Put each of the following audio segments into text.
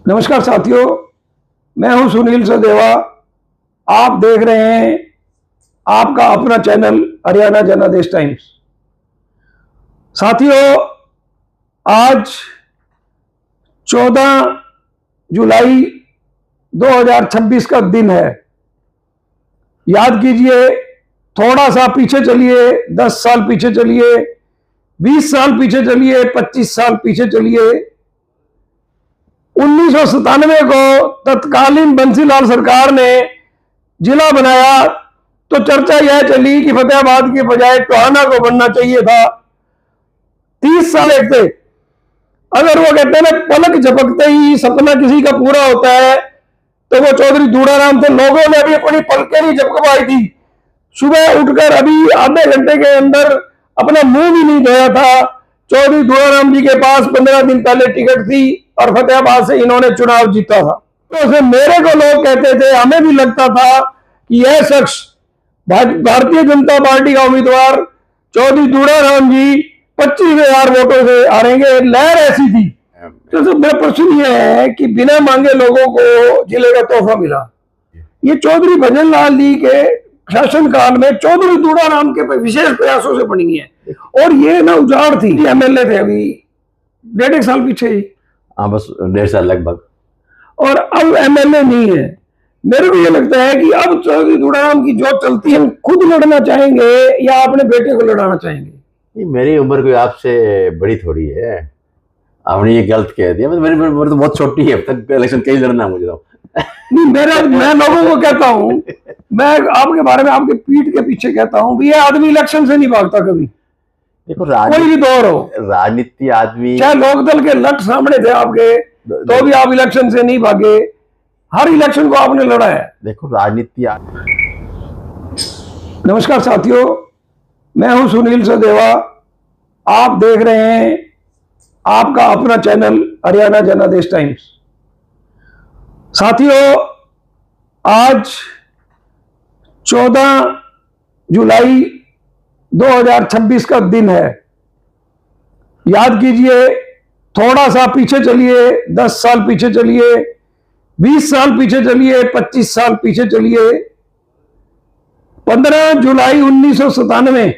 नमस्कार साथियों, मैं हूं सुनील सदेवा। आप देख रहे हैं आपका अपना चैनल हरियाणा जनादेश टाइम्स। साथियों, आज 14 जुलाई 2026 का दिन है। याद कीजिए, थोड़ा सा पीछे चलिए, 10 साल पीछे चलिए, 20 साल पीछे चलिए, 25 साल पीछे चलिए। 1997 को तत्कालीन बंसीलाल सरकार ने जिला बनाया तो चर्चा यह चली कि फतेहाबाद के बजाय टोहाना को बनना चाहिए था। 30 साल एक थे। अगर वो कहते हैं ना, पलक झपकते ही सपना किसी का पूरा होता है, तो वो चौधरी दूड़ाराम थे। लोगों ने अभी अपनी पलकें नहीं झपकवाई थी। सुबह उठकर अभी आधे घंटे के अंदर अपना मुंह भी नहीं धोया था। चौधरी दूड़ाराम जी के पास 15 दिन पहले टिकट थी और फतेहाबाद से इन्होंने चुनाव जीता था। तो मेरे को लोग कहते थे, हमें भी लगता था कि यह शख्स भारतीय जनता पार्टी का उम्मीदवार चौधरी दूड़ाराम जी 25,000 वोटों से हारेंगे। लहर ऐसी थी। तो मेरा प्रश्न यह है कि बिना मांगे लोगों को जिले का तोहफा मिला। ये चौधरी भजन लाल जी के शासनकाल में चौधरी दूड़ाराम के विशेष प्रयासों से बनी है। और ये ना उजाड़ थी। एमएलए थे अभी 1.5 साल पीछे ही। हाँ, बस 1.5 साल लगभग। और अब एमएलए नहीं है। मेरे को ये लगता है कि अब चौधरी दूड़ाराम की जो चलती है, खुद लड़ना चाहेंगे या अपने बेटे को लड़ाना चाहेंगे? मेरी उम्र कोई आपसे बड़ी थोड़ी है। आपने ये गलत कह दिया। मेरी उम्र तो बहुत छोटी है। अब तक इलेक्शन कहीं लड़ना मुझे तो नहीं। मैं लोगों को कहता हूँ, मैं आपके बारे में आपके पीठ के पीछे कहता हूँ, ये आदमी इलेक्शन से नहीं भागता कभी। देखो, कोई भी दौर हो, राजनीति आदमी, चाहे लोकदल के लट सामने थे आपके, तो भी आप इलेक्शन से नहीं भागे। हर इलेक्शन को आपने लड़ा है। देखो, राजनीति नमस्कार साथियों, मैं हूं सुनील सदेवा। आप देख रहे हैं आपका अपना चैनल हरियाणा जनादेश टाइम्स। साथियों, आज 14 जुलाई 2026 का दिन है। याद कीजिए, थोड़ा सा पीछे चलिए, 10 साल पीछे चलिए, 20 साल पीछे चलिए, 25 साल पीछे चलिए। 15 जुलाई 1997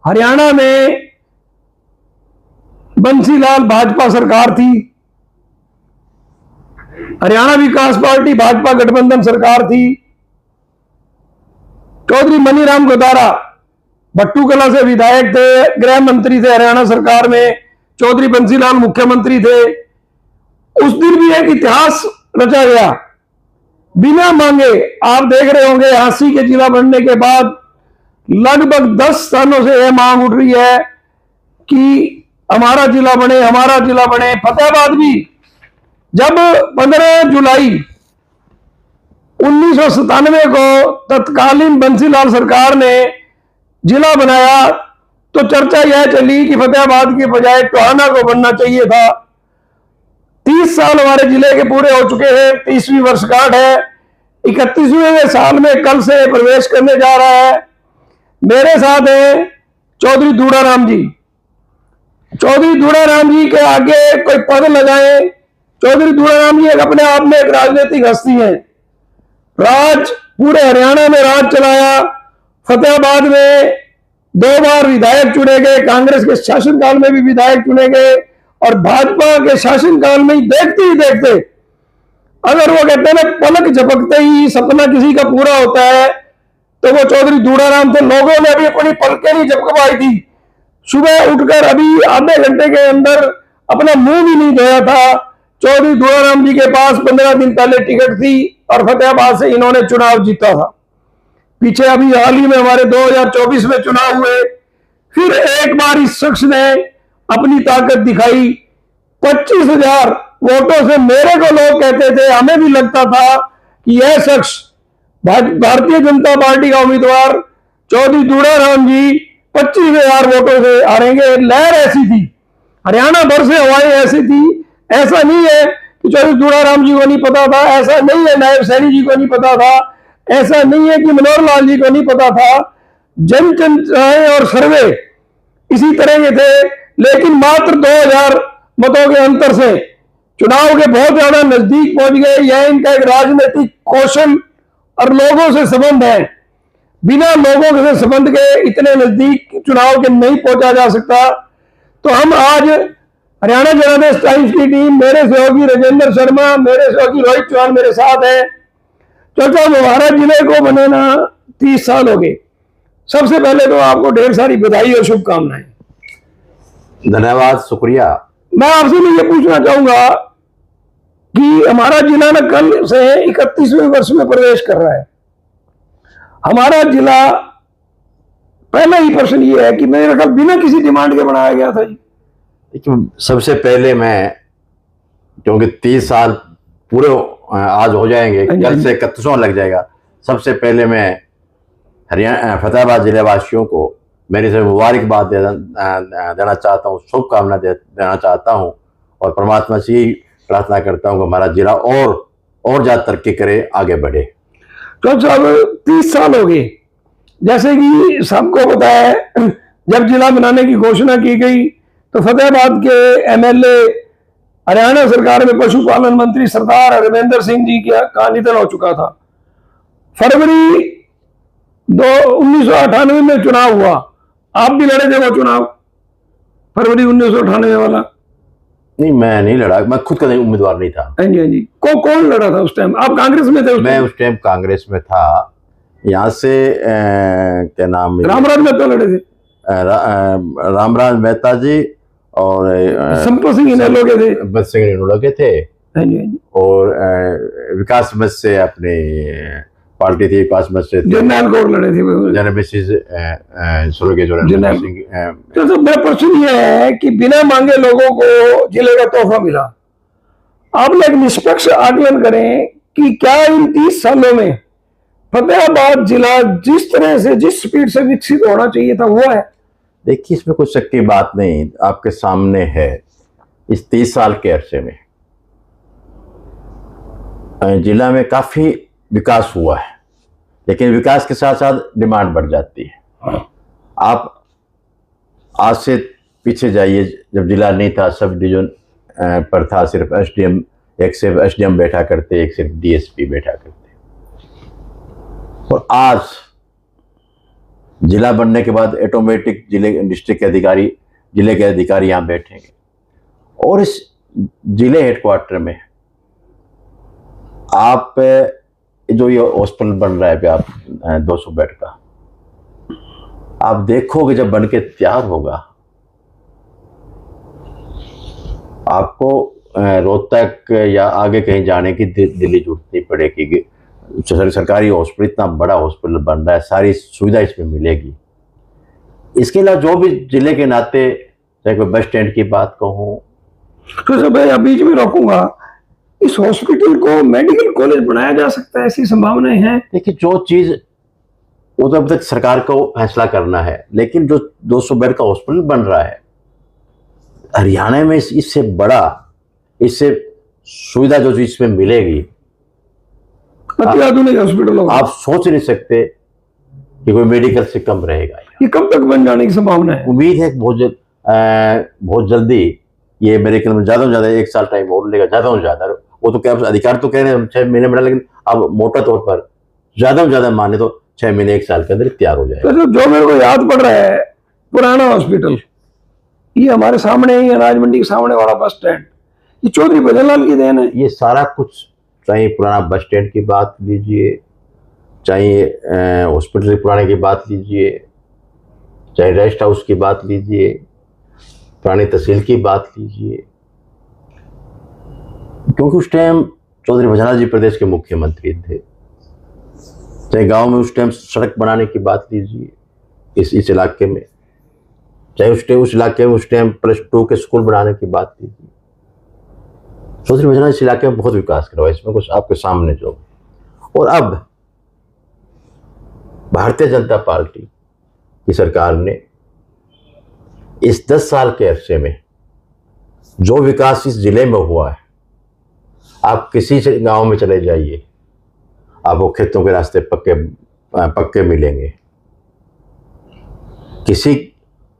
हरियाणा में बंसीलाल भाजपा सरकार थी। हरियाणा विकास पार्टी भाजपा गठबंधन सरकार थी। चौधरी मनीराम गोदारा भट्टू कला से विधायक थे, गृह मंत्री थे हरियाणा सरकार में। चौधरी बंसीलाल मुख्यमंत्री थे। उस दिन भी एक इतिहास रचा गया बिना मांगे। आप देख रहे होंगे, झांसी के जिला बनने के बाद लगभग 10 सालों से यह मांग उठ रही है कि हमारा जिला बने, हमारा जिला बने। फतेहाबाद भी जब 15 जुलाई 1997 को तत्कालीन बंसीलाल सरकार ने जिला बनाया तो चर्चा यह चली कि फतेहाबाद के बजाय टोहाना को बनना चाहिए था। 30 साल हमारे जिले के पूरे हो चुके हैं। 30वीं वर्षगांठ है। 31वें साल में कल से प्रवेश करने जा रहा है। मेरे साथ है चौधरी दूड़ाराम जी। चौधरी दूड़ाराम जी के आगे कोई पद लगाए। चौधरी दूड़ाराम जी अपने आप में एक राजनीतिक हस्ती है। पूरे हरियाणा में राज चलाया। फतेहाबाद में 2 बार विधायक चुने गए। कांग्रेस के शासनकाल में भी विधायक चुने गए और भाजपा के शासनकाल में ही देखते अगर वो कहते हैं ना, पलक झपकते ही सपना किसी का पूरा होता है, तो वो चौधरी दूड़ाराम थे। लोगों ने अभी अपनी पलकें नहीं झपकवाई थी। सुबह उठकर अभी आधे घंटे के अंदर अपना मुंह भी नहीं धोया था। चौधरी दूड़ाराम जी के पास 15 दिन पहले टिकट थी और फतेहाबाद से इन्होंने चुनाव जीता था। पीछे अभी हाल ही में हमारे 2024 में चुनाव हुए। फिर एक बार इस शख्स ने अपनी ताकत दिखाई। 25,000 वोटों से मेरे को लोग कहते थे, हमें भी लगता था कि यह शख्स भारतीय जनता पार्टी का उम्मीदवार चौधरी दूड़ाराम जी 25,000 वोटों से हारेंगे। लहर ऐसी थी। हरियाणा भर से हवाएं ऐसी थी। ऐसा नहीं है कि चौधरी दूड़ाराम जी को नहीं पता था। ऐसा नहीं है नायब सैनी जी को नहीं पता था। ऐसा नहीं है कि मनोहर लाल जी को नहीं पता था। जन चर्चाएं और सर्वे इसी तरह के थे। लेकिन मात्र 2,000 मतों के अंतर से चुनाव के बहुत ज्यादा नजदीक पहुंच गए। यह इनका एक राजनीतिक कौशल और लोगों से संबंध है। बिना लोगों से संबंध के इतने नजदीक चुनाव के नहीं पहुंचा जा सकता। तो हम आज हरियाणा जनादेश टाइम्स की टीम, मेरे सहयोगी राजेंद्र शर्मा, मेरे सहयोगी रोहित चौहान मेरे साथ है। चाचा, हमारा जिले को बने ना 30 साल हो गए। सबसे पहले तो आपको ढेर सारी बधाई और शुभकामनाएं। धन्यवाद, शुक्रिया। मैं आपसे भी ये पूछना चाहूंगा कि हमारा जिला ना कल से 31वें वर्ष में प्रवेश कर रहा है। हमारा जिला, पहला ही प्रश्न ये है कि मेरे ख्याल बिना किसी डिमांड के बनाया गया था जी। देखिए, सबसे पहले मैं, क्योंकि 30 साल पूरे आज हो जाएंगे, कल से 31वां लग जाएगा, सबसे पहले मैं हरियाणा फतेहाबाद जिले वासियों को मेरी से मुबारकबाद देना चाहता हूँ, शुभकामना देना चाहता हूँ और परमात्मा से ही प्रार्थना करता हूँ कि हमारा जिला और ज़्यादा तरक्की करे, आगे बढ़े। तो साहब 30 साल हो गए, जैसे कि सबको पता है, जब जिला बनाने की घोषणा की गई तो फतेहाबाद के एमएलए, हरियाणा सरकार में पशुपालन मंत्री सरदार हरविंदर सिंह जी का निधन हो चुका था। फरवरी 1998 में चुनाव हुआ। आप भी लड़े थे वो चुनाव, फरवरी 1998 वाला? नहीं, मैं नहीं लड़ा, मैं खुद का उम्मीदवार नहीं था। हाँ जी, हाँ जी। कौन लड़ा था उस टाइम? आप कांग्रेस में थे? मैं उस टाइम कांग्रेस में था। यहाँ से क्या नाम, रामराज मेहता लड़े थे। रामराज मेहता जी और संपत सिंह इनेलो के थे। संपत सिंह इनेलो के थे। हाँ जी, हाँ जी। और विकास मंच से अपनी पार्टी थी, विकास मंच से जर्नैल कौर लड़े थे। जनरल मिसिस तो मेरा प्रश्न ये है कि बिना मांगे लोगों को जिले का तोहफा मिला। आप लोग निष्पक्ष आकलन करें कि क्या इन 30 सालों में फतेहाबाद जिला जिस तरह से, जिस स्पीड से विकसित होना चाहिए था वो है? देखिए, इसमें कुछ शक की बात नहीं, आपके सामने है। इस 30 साल के अरसे में जिला में काफी विकास हुआ है, लेकिन विकास के साथ साथ डिमांड बढ़ जाती है। आप आज से पीछे जाइए, जब जिला नहीं था, सब डिवीजन पर था, सिर्फ एसडीएम, एक सिर्फ एसडीएम बैठा करते, एक सिर्फ डीएसपी बैठा करते। और आज जिला बनने के बाद ऑटोमेटिक डिस्ट्रिक्ट के अधिकारी, जिले के अधिकारी यहाँ बैठेंगे। और इस जिले हेडक्वार्टर में आप जो ये हॉस्पिटल बन रहा है, आप 200 बेड का, आप देखोगे जब बनके तैयार होगा, आपको रोहतक या आगे कहीं जाने की दिल्ली जरूरत नहीं पड़ेगी। सरकारी हॉस्पिटल, इतना बड़ा हॉस्पिटल बन रहा है, सारी सुविधा इसमें मिलेगी। इसके अलावा जो भी जिले के नाते, चाहे कोई बस स्टैंड की बात कहूँ, तो सब मैं बीच में रोकूंगा, इस हॉस्पिटल को मेडिकल कॉलेज बनाया जा सकता है, ऐसी संभावनाएं हैं? देखिए, जो चीज वो तो अब तक सरकार को फैसला करना है, लेकिन जो 200 बेड का हॉस्पिटल बन रहा है हरियाणा में, इससे बड़ा, इससे सुविधा जो इसमें मिलेगी, अत्याधुनिक हॉस्पिटल होगा। आप सोच नहीं सकते कि कोई मेडिकल से कम रहेगा। ये कब तक बन जाने की संभावना है? उम्मीद है कि बहुत जल्दी ये मेरे ख्याल में ज्यादा से ज्यादा 1 साल टाइम और लेगा, ज्यादा से ज्यादा। वो तो क्या अधिकार तो कह रहे हैं 6 महीने में, लेकिन अब मोटा तौर पर ज्यादा से ज्यादा माने तो 6 महीने 1 साल के अंदर तैयार हो जाएगा। तो जो मेरे को याद पड़ रहा है, पुराना हॉस्पिटल, ये हमारे सामने ही अनाज मंडी के सामने वाला बस स्टैंड, ये चौधरी भजनलाल की देन है। ये सारा कुछ, चाहे पुराना बस स्टैंड की बात लीजिए, चाहे हॉस्पिटल पुराने की बात लीजिए, चाहे रेस्ट हाउस की बात लीजिए, पुरानी तहसील की बात लीजिए, क्योंकि उस टाइम चौधरी भजनलाल जी प्रदेश के मुख्यमंत्री थे। चाहे गांव में उस टाइम सड़क बनाने की बात लीजिए इस इलाके में, चाहे उस इलाके में उस टाइम +2 के स्कूल बनाने की बात लीजिए। चौधरी भजनलाल इस इलाके में बहुत विकास करवाया, इसमें कुछ आपके सामने जो। और अब भारतीय जनता पार्टी की सरकार ने इस 10 साल के अरसे में जो विकास इस जिले में हुआ है, आप किसी से गांव में चले जाइए, आपको खेतों के रास्ते पक्के मिलेंगे। किसी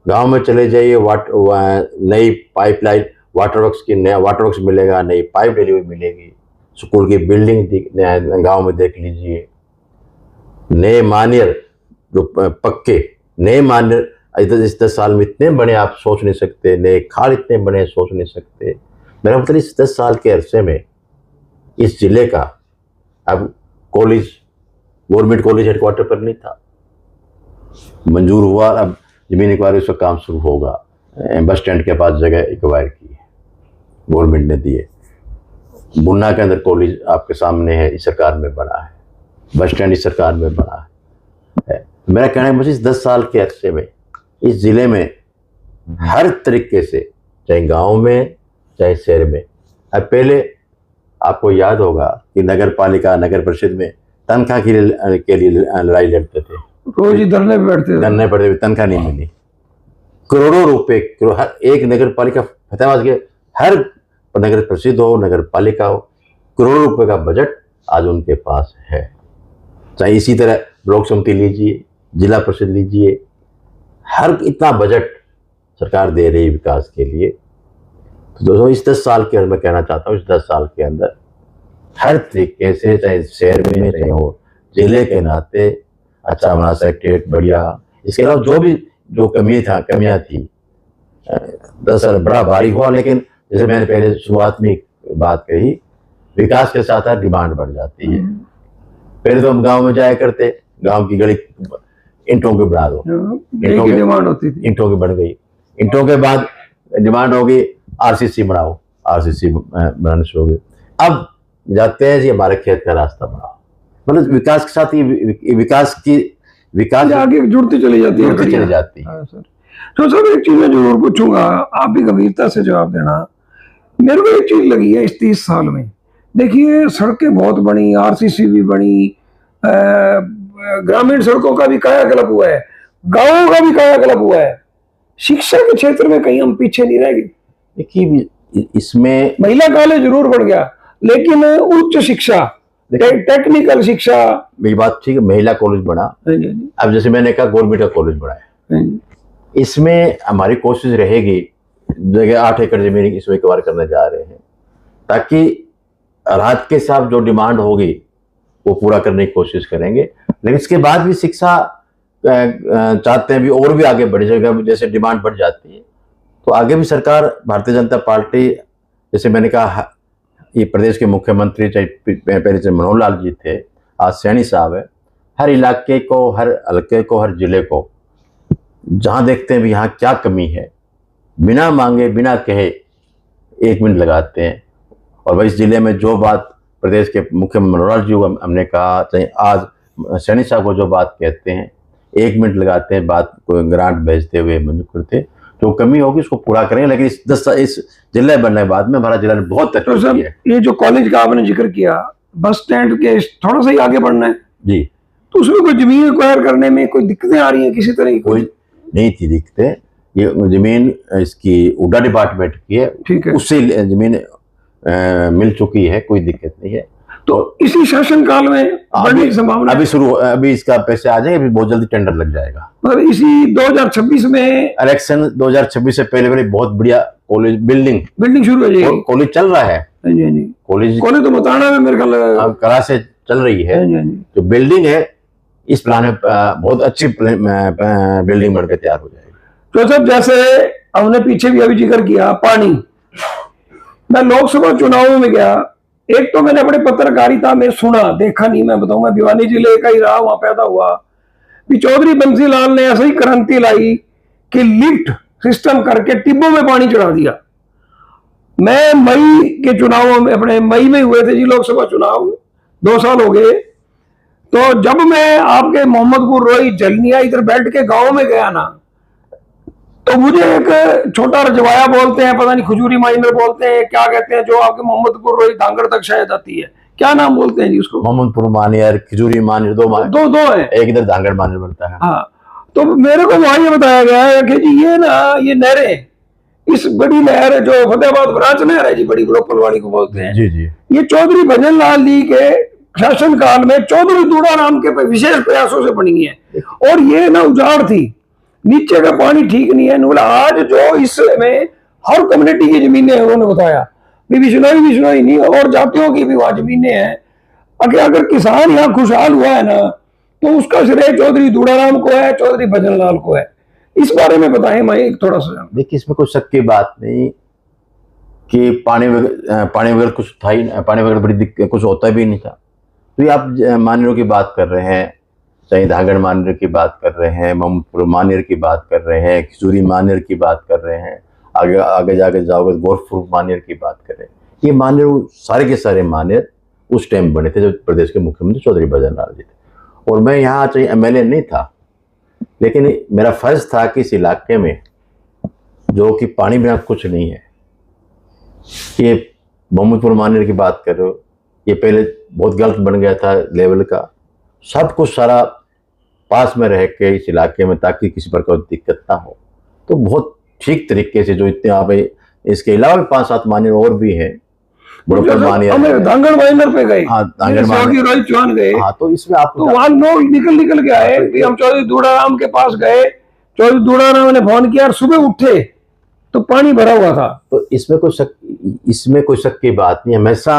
गांव में चले जाइए, नई पाइपलाइन वाटर वर्क्स की नया वाटर वर्क्स मिलेगा, नई पाइप डिलीवरी मिलेगी, स्कूल की बिल्डिंग गांव में देख लीजिए, नए मानियर जो पक्के नए मानियर इस 10 साल में इतने बड़े आप सोच नहीं सकते, नए खाल इतने बड़े सोच नहीं सकते। मेरा मतलब इस 10 साल के अरसे में इस जिले का अब कॉलेज गवर्नमेंट कॉलेज हेडक्वार्टर पर नहीं था, मंजूर हुआ, अब जमीन एक्वायरी उसका काम शुरू होगा। बस स्टैंड के पास जगह एक्वायर की है, गवर्नमेंट ने दी है। बुन्ना के अंदर कॉलेज आपके सामने है, इस सरकार में बना है, बस स्टैंड इस सरकार में बना है। मेरा कहना है बस इस 10 साल के अरसे में इस जिले में हर तरीके से, चाहे गांव में चाहे शहर में, अब पहले आपको याद होगा कि नगर पालिका नगर परिषद में तनख्वाह के लिए लड़ाई लड़ते थे, रोज ही धरने पे बैठते थे, धरने पड़ते, तनख्वाह नहीं मिली। करोड़ों रुपए हर एक नगर पालिका फतेहाबाद के हर नगर परिषद हो, नगर पालिका हो, करोड़ों रुपए का बजट आज उनके पास है। चाहे इसी तरह ब्लॉक समिति लीजिए, जिला परिषद लीजिए, हर इतना बजट सरकार दे रही है विकास के लिए। तो दोस्तों इस 10 साल के अंदर मैं कहना चाहता हूँ, इस 10 साल के अंदर हर तरीके से, चाहे शहर में रहे हो, जिले के नाते अच्छा बना सेक्रेटरीट बढ़िया, इसके अलावा जो कमियां थी 10 साल बड़ा भारी हुआ। लेकिन जैसे मैंने पहले शुरुआत में बात कही, विकास के साथ साथ डिमांड बढ़ जाती है। पहले तो हम गांव में जाया करते, गांव की गली ईंटों की बढ़ा दो, ईंटों की डिमांड होती थी, ईंटों की बढ़ गई, ईंटों के बाद डिमांड होगी आरसीसी बनाओ, आरसीसी बनाना शुरू हो गई। अब जाते हैं जी हमारे खेत का रास्ता बनाओ, मतलब विकास के साथ ही विकास आगे जुड़ती चली जाती है, चली जाती है। तो सर एक चीज मैं जरूर पूछूंगा, आप भी गंभीरता से जवाब देना। मेरे को एक चीज लगी है इस 30 साल में, देखिए सड़कें बहुत बनी, आरसीसी भी बनी, ग्रामीण सड़कों का भी कायाकल्प हुआ है, गांवों का भी कायाकल्प हुआ है, शिक्षा के क्षेत्र में कहीं हम पीछे नहीं रह गए। देखिए इसमें महिला कॉलेज जरूर बढ़ गया, लेकिन उच्च शिक्षा, टेक्निकल शिक्षा, मेरी बात ठीक है, महिला कॉलेज बना, अब जैसे मैंने कहा गवर्नमेंट का कॉलेज बना है, इसमें हमारी कोशिश रहेगी, जगह 8 एकड़ जमीन इसमें कवर करने जा रहे हैं, ताकि राज के साथ जो डिमांड होगी वो पूरा करने की कोशिश करेंगे। लेकिन इसके बाद भी शिक्षा चाहते हैं भी और भी आगे बढ़ जाएगा, जैसे डिमांड बढ़ जाती है तो आगे भी सरकार भारतीय जनता पार्टी, जैसे मैंने कहा ये प्रदेश के मुख्यमंत्री चाहे पहले से मनोहर लाल जी थे, आज सैनी साहब है, हर इलाके को, हर हल्के को, हर जिले को जहाँ देखते हैं भी यहाँ क्या कमी है, बिना मांगे बिना कहे 1 मिनट लगाते हैं। और भाई इस जिले में जो बात प्रदेश के मुख्यमंत्री मनोहर लाल जी को हमने कहा, चाहे आज सैनी साहब को जो बात कहते हैं, 1 मिनट लगाते हैं बात को ग्रांट भेजते हुए मंजूर करते, जो कमी होगी उसको पूरा करेंगे। लेकिन इस जिले बनने के बाद में हमारा जिला बहुत तरक्की तो है। ये जो कॉलेज का आपने जिक्र किया, बस स्टैंड के थोड़ा सा ही आगे बढ़ना है जी, तो उसमें कोई जमीन एक्वायर करने में कोई दिक्कतें आ रही हैं किसी तरह की? कोई नहीं थी दिक्कतें, ये जमीन इसकी उडा डिपार्टमेंट की है, ठीक है, उससे जमीन मिल चुकी है, कोई दिक्कत नहीं है। तो इसी शासनकाल में बढ़ने की संभावना अभी इसका पैसे आ जाएंगे, अभी बहुत जल्दी टेंडर लग जाएगा। और इसी 2026 में इलेक्शन 2026 से पहले बहुत बढ़िया कॉलेज बिल्डिंग शुरू हो जाएगी। कॉलेज चल रहा है, कॉलेज तो बताना है मेरे ख्याल कला से चल रही है, जो बिल्डिंग है इस प्लान में बहुत अच्छी बिल्डिंग बनकर तैयार हो जाएगी। तो सर जैसे हमने पीछे भी अभी जिक्र किया पानी, मैं लोकसभा चुनावों में गया, एक तो मैंने अपने पत्रकारिता में सुना, देखा नहीं, मैं बताऊंगा भिवानी जिले का ही रहा, वहां पैदा हुआ, कि चौधरी बंसीलाल ने ऐसी क्रांति लाई कि लिफ्ट सिस्टम करके टिब्बों में पानी चढ़ा दिया। मैं मई के चुनावों में, अपने मई में हुए थे जी लोकसभा चुनाव, 2 साल हो गए, तो जब मैं आपके मोहम्मदपुर रोई जलनिया इधर बैठ के गांव में गया ना, तो मुझे एक छोटा रजवाया बोलते हैं, पता नहीं खजूरी माइनर बोलते हैं, क्या कहते हैं, जो आपके मोहम्मदपुर रोई धांगड़ तक शायद आती है, क्या नाम बोलते हैं जी उसको? मोहम्मदपुर मानियर, खजूरी मानियर, दो है, एक इधर धांगड़ मानियर बनता है। हाँ, तो मेरे को वहां ये बताया गया है कि जी ये नहरें, इस बड़ी नहर जो फतेहाबाद ब्रांच नहर है जी, बड़ी ब्रोकलवाड़ी को बोलते हैं जी जी, ये चौधरी भजन लाल जी के शासन काल में चौधरी दूड़ा राम के विशेष प्रयासों से बनी है, और ये ना उजाड़ थी, नीचे का पानी ठीक नहीं है। आज जो इसमें हर कम्युनिटी की जमीनें हैं, उन्होंने बताया। बिश्नोई नहीं, और जातियों की भी वहां जमीनें हैं। अगर किसान यहाँ खुशहाल हुआ है ना, तो उसका श्रेय चौधरी दूड़ाराम को है, चौधरी भजनलाल को है। इस बारे में बताएं मैं थोड़ा सा। देखिए, इसमें कोई शक की बात नहीं कि पानी वगैरह कुछ था ही, पानी वगैरह बड़ी दिक्कत, कुछ होता भी नहीं था। तो ये आप माननीयों की बात कर रहे हैं, चाहे धागड़ मानेर की बात कर रहे हैं, मोहम्मदपुर मानेर की बात कर रहे हैं, खिजूरी मानेर की बात कर रहे हैं, आगे आगे जाके जाओगे गोरखपुर मानेर की बात कर रहे हैं। ये मानेर सारे के सारे मानेर उस टाइम बने थे जब प्रदेश के मुख्यमंत्री चौधरी भजनलाल जी थे। और मैं यहाँ चाहे एमएलए नहीं था, लेकिन मेरा फर्ज था कि इस इलाके में जो कि पानी बिना कुछ नहीं है, ये मोहम्मदपुर मानेर की बात कर रहे हो, ये पहले बहुत गलत बन गया था लेवल का। सब कुछ सारा पास में रह के इस इलाके में, ताकि किसी प्रकार की दिक्कत ना हो। तो बहुत ठीक तरीके से जो इतने आप, इसके अलावा भी 5-7 मानेर और भी हैं, धांगड़ माइनर पे गए, हाँ, रोहित चौहान गए, हाँ, तो इसमें आप तो वहां लोग निकल के आए कि हम चौधरी दूड़ाराम के पास गए, चौधरी दूड़ाराम ने फोन किया और सुबह उठे तो पानी भरा हुआ था। तो इसमें कोई शक की बात नहीं। हमेशा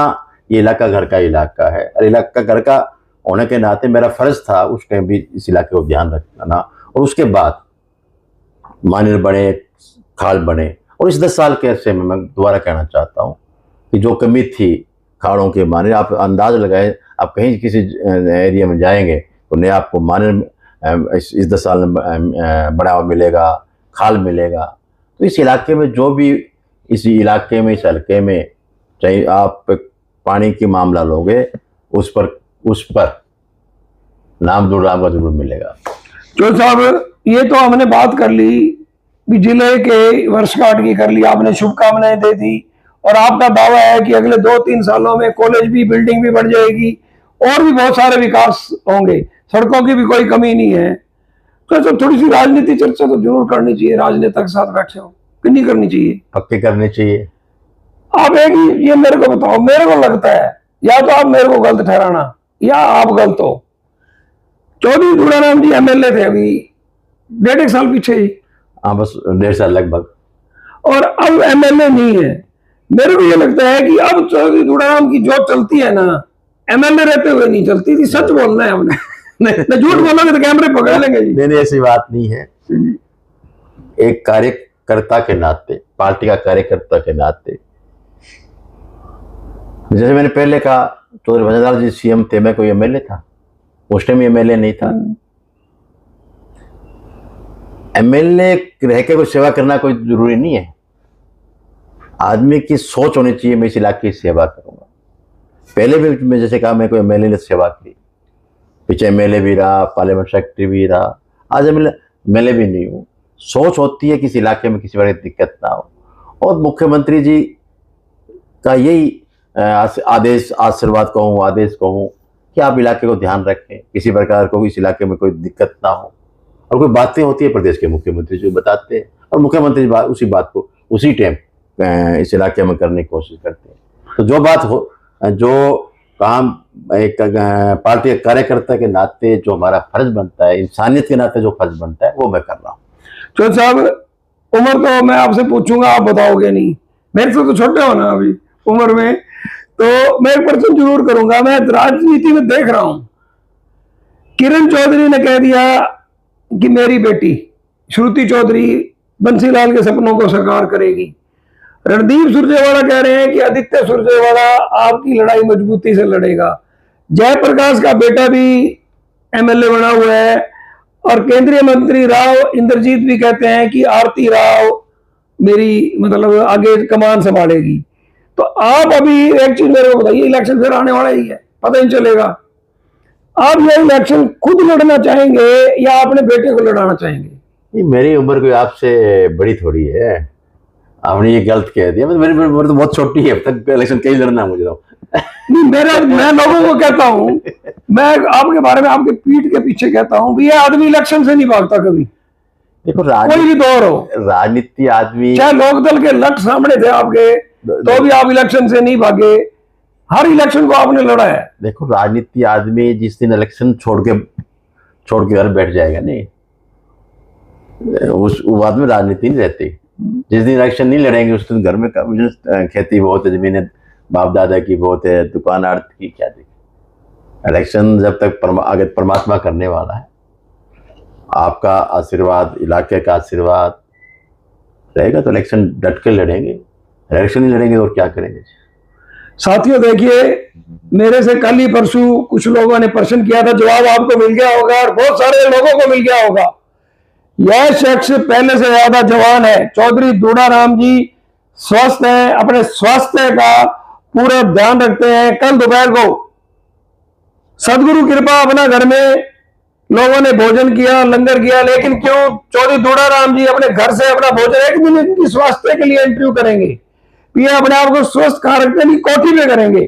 ये इलाका घर का इलाका है, और इलाका घर का होने के नाते मेरा फर्ज था उस टाइम भी इस इलाके को ध्यान रखना। और उसके बाद मानेर बने, खाल बने, और इस 10 साल के अरसे में मैं दोबारा कहना चाहता हूँ कि जो कमी थी खाड़ों के मानेर, आप अंदाज लगाए, आप कहीं किसी एरिया में जाएंगे तो नया आपको मानेर इस 10 साल में बढ़ावा मिलेगा, खाल मिलेगा। तो इस इलाके में जो भी इस इलाके में, इस हल्के में, चाहे आप पानी की मामला लोगे, उस पर नाम दूड़ाराम का जरूर मिलेगा। चौधरी साहब, ये तो हमने बात कर ली, भी जिले के वर्षगांठ की कर ली, आपने शुभकामनाएं दे दी, और आपका दावा है कि अगले 2-3 सालों में कॉलेज भी, बिल्डिंग भी बन जाएगी, और भी बहुत सारे विकास होंगे, सड़कों की भी कोई कमी नहीं है। तो थोड़ी सी राजनीति चर्चा तो जरूर करनी चाहिए, राजनेता के साथ बैठे हो कि नहीं करनी चाहिए? पक्के करनी चाहिए। आप एक ये मेरे को बताओ, मेरे को लगता है, या तो आप मेरे को गलत ठहराना या आप गलत हो। चौधरी दूड़ाराम जी एमएलए थे अभी 1.5 साल पीछे ही, हाँ, बस 1.5 साल लगभग, और अब एमएलए नहीं है। मेरे को ये लगता है कि अब चौधरी दूड़ाराम की जो चलती है ना, एमएलए रहते हुए नहीं चलती थी। सच बोलना है हमने, नहीं झूठ बोलोगे तो कैमरे पकड़ लेंगे जी। नहीं, ऐसी बात नहीं है। एक कार्यकर्ता के नाते, पार्टी का कार्यकर्ता के नाते, जैसे मैंने पहले कहा, चौधरी भजनलाल जी सीएम थे, मैं कोई एमएलए था, उस टाइम एमएलए नहीं था। एमएलए रह के कोई सेवा करना कोई जरूरी नहीं है। आदमी की सोच होनी चाहिए, मैं इस इलाके की सेवा करूंगा। पहले भी मैं जैसे कहा, मैं कोई एमएलए ने सेवा की, पीछे एमएलए भी रहा, पार्लियामेंट सेक्रेटरी भी रहा, आज एमएलए भी नहीं हूँ। सोच होती है कि इस इलाके में किसी प्रकार की दिक्कत ना हो, और मुख्यमंत्री जी का यही आदेश, आशीर्वाद कहूँ, आदेश कहूँ कि आप इलाके को ध्यान रखें, किसी प्रकार को इस इलाके में कोई दिक्कत ना हो। और कोई बातें होती है प्रदेश के मुख्यमंत्री जो बताते हैं, और मुख्यमंत्री उसी बात को उसी टाइम इस इलाके में करने की कोशिश करते हैं। तो जो बात हो, जो काम एक पार्टी के कार्यकर्ता के नाते जो हमारा फर्ज बनता है, इंसानियत के नाते जो फर्ज बनता है, वो मैं कर रहा हूँ। चौधरी साहब, उम्र तो मैं आपसे पूछूंगा, आप बताओगे नहीं, मेरे से तो छोटे हो ना अभी उम्र में, तो मैं एक प्रश्न जरूर करूंगा। मैं राजनीति में देख रहा हूं, किरण चौधरी ने कह दिया कि मेरी बेटी श्रुति चौधरी बंसीलाल के सपनों को साकार करेगी। रणदीप सुरजेवाला कह रहे हैं कि आदित्य सुरजेवाला आपकी लड़ाई मजबूती से लड़ेगा। जयप्रकाश का बेटा भी एमएलए बना हुआ है, और केंद्रीय मंत्री राव इंद्रजीत भी कहते हैं कि आरती राव मेरी मतलब आगे कमान संभालेगी। तो आप अभी एक चीज मेरे को बताइए, इलेक्शन फिर आने वाला ही है, पता नहीं चलेगा, आप ये इलेक्शन खुद लड़ना चाहेंगे या अपने बेटे को लड़ाना चाहेंगे? मेरी उम्र कोई आपसे बड़ी थोड़ी है, आपने ये गलत कह दिया। मेरी उम्र तो बहुत छोटी है, अब तक इलेक्शन कहीं लड़ना मुझे तो नहीं। मैं लोगों को कहता हूं, मैं आपके बारे में आपके पीठ के पीछे कहता हूं, ये आदमी इलेक्शन से नहीं भागता कभी। देखो, कोई भी दौर हो, राजनीति आदमी, चाहे लोकदल के लट सामने थे आपके, तो भी आप इलेक्शन से नहीं भागे, हर इलेक्शन को आपने लड़ा है। देखो, राजनीति आदमी जिस दिन इलेक्शन छोड़ के घर बैठ जाएगा, नहीं, उस बाद में राजनीति नहीं रहती। जिस दिन इलेक्शन नहीं लड़ेंगे उस दिन घर में खेती बहुत है, जमीनें बाप दादा की बहुत है, दुकान आड़त की क्या देखी। इलेक्शन जब तक आगे परमात्मा करने वाला है, आपका आशीर्वाद, इलाके का आशीर्वाद रहेगा तो इलेक्शन डट के लड़ेंगे। इलेक्शन नहीं लड़ेंगे और क्या करेंगे। साथियों देखिए, मेरे से कल ही परसों कुछ लोगों ने प्रश्न किया था, जवाब आपको मिल गया होगा और बहुत सारे लोगों को मिल गया होगा। यह शख्स पहले से ज्यादा जवान है। चौधरी दूड़ाराम जी स्वस्थ हैं, अपने स्वास्थ्य का पूरा ध्यान रखते हैं। कल दोपहर को सदगुरु कृपा अपना घर में लोगों ने भोजन किया, लंगर किया, लेकिन क्यों चौधरी दूड़ाराम जी अपने घर से अपना भोजन एक दिन इनकी स्वास्थ्य के लिए इंटरव्यू करेंगे, ये अपने आप को स्वस्थ खा रखते नहीं, कोठी में करेंगे।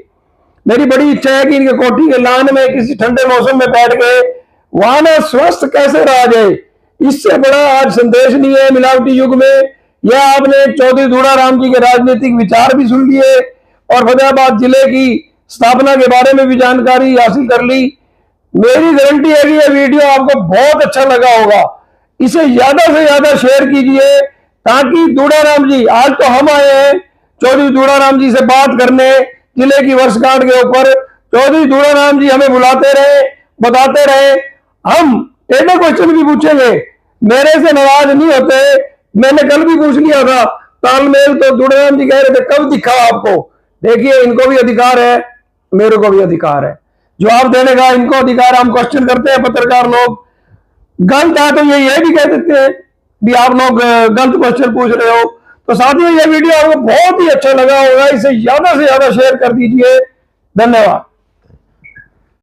मेरी बड़ी इच्छा है कि इनके कोठी के लान में किसी ठंडे मौसम में बैठ के वहां ना स्वस्थ कैसे रहा जाए। इससे बड़ा आज संदेश नहीं है मिलावटी युग में। यह आपने चौधरी दूड़ाराम जी के राजनीतिक विचार भी सुन लिए और फतेहाबाद जिले की स्थापना के बारे में भी जानकारी हासिल कर ली। मेरी गारंटी है कि यह वीडियो आपको बहुत अच्छा लगा होगा। इसे ज्यादा से ज्यादा शेयर कीजिए ताकि दूड़ाराम जी, आज तो हम आए हैं चौधरी दूड़ाराम जी से बात करने जिले की वर्षगांठ के ऊपर। चौधरी दूड़ाराम जी हमें बुलाते रहे, बताते रहे, हम टेढ़े क्वेश्चन भी पूछेंगे, मेरे से नाराज नहीं होते। मैंने कल भी पूछ लिया था तालमेल, तो दूड़ाराम जी कह रहे थे कब दिखा आपको। देखिए, इनको भी अधिकार है, मेरे को भी अधिकार है, जवाब देने का इनको अधिकार। हम क्वेश्चन करते हैं, पत्रकार लोग गलत है तो ये भी कह देते हैं भी आप लोग गलत क्वेश्चन पूछ रहे हो। तो साथियों, ये वीडियो आपको बहुत ही अच्छा लगा होगा, इसे ज्यादा से ज्यादा शेयर कर दीजिए। धन्यवाद।